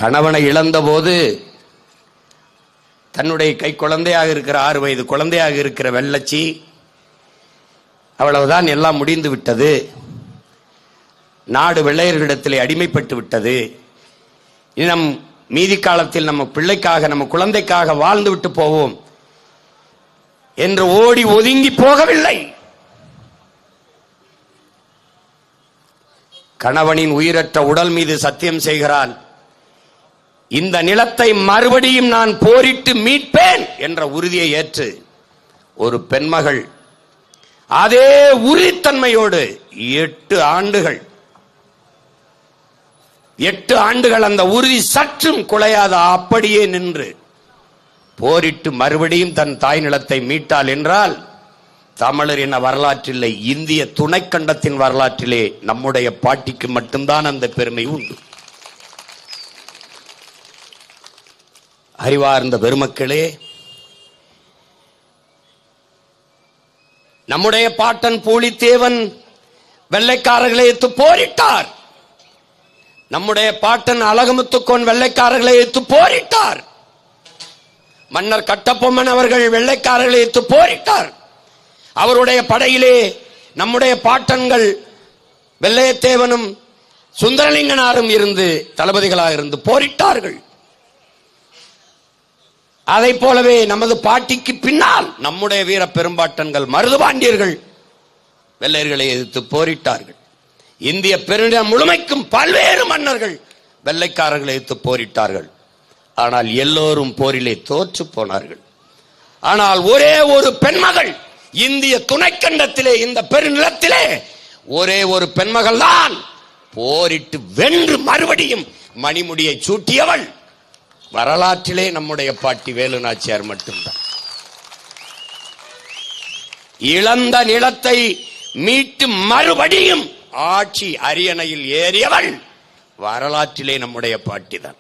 கணவனை இழந்த போது தன்னுடைய கை குழந்தையாக இருக்கிற 6 வயது குழந்தையாக இருக்கிற வெள்ளச்சி, அவ்வளவுதான், எல்லாம் முடிந்து விட்டது, நாடு வெள்ளையர்களிடத்திலே அடிமைப்பட்டு விட்டது, நம் மீதி காலத்தில் நம்ம பிள்ளைக்காக நம்ம குழந்தைக்காக வாழ்ந்து விட்டு போவோம் என்று ஓடி ஒதுங்கி போகவில்லை. கணவனின் உயிரற்ற உடல் மீது சத்தியம் செய்கிறாள், இந்த நிலத்தை மறுபடியும் நான் போரிட்டு மீட்பேன் என்ற உறுதியை ஏற்று ஒரு பெண்மகள் அதே உறுதித்தன்மையோடு 8 ஆண்டுகள் அந்த உறுதி சற்றும் குலையாத அப்படியே நின்று போரிட்டு மறுபடியும் தன் தாய் நிலத்தை மீட்டாள் என்றால் தமிழர் என வரலாற்றிலே, இந்திய துணைக்கண்டத்தின் வரலாற்றிலே நம்முடைய பாட்டிக்கு மட்டும்தான் அந்த பெருமை உண்டு. அறிவார்ந்த பெருமக்களே, நம்முடைய பாட்டன் பூலித்தேவன் வெள்ளைக்காரர்களை எதிர்த்து போரிட்டார். நம்முடைய பாட்டன் அழகுமுத்துக்கோன் வெள்ளைக்காரர்களை எதிர்த்து போரிட்டார். மன்னர் கட்டபொம்மன் அவர்கள் வெள்ளைக்காரர்களை எதிர்த்து போரிட்டார். அவருடைய படையிலே நம்முடைய பாட்டன்கள் வெள்ளையத்தேவனும் சுந்தரலிங்கனாரும் இருந்து தளபதிகளாக இருந்து போரிட்டார்கள். அதை போலவே நமது பாட்டிக்கு பின்னால் நம்முடைய வீர பெரும்பாட்டன்கள் மருதுபாண்டியர்கள் வெள்ளையர்களை எதிர்த்து போரிட்டார்கள். இந்திய பெருநிலம் முழுமைக்கும் பல்வேறு மன்னர்கள் வெள்ளைக்காரர்களை எதிர்த்து போரிட்டார்கள். ஆனால் எல்லோரும் போரிலே தோற்று போனார்கள். ஆனால் ஒரே ஒரு பெண்மகள் இந்திய துணைக்கண்டத்திலே, இந்த பெருநிலத்திலே ஒரே ஒரு பெண்மகள் தான் போரிட்டு வென்று மறுபடியும் மணிமுடியை சூட்டியவள் வரலாற்றிலே நம்முடைய பாட்டி வேலு நாச்சியார் மட்டும்தான். இழந்த நிலத்தை மீட்டு மறுபடியும் ஆட்சி அரியணையில் ஏறியவள் வரலாற்றிலே நம்முடைய பாட்டிதான்.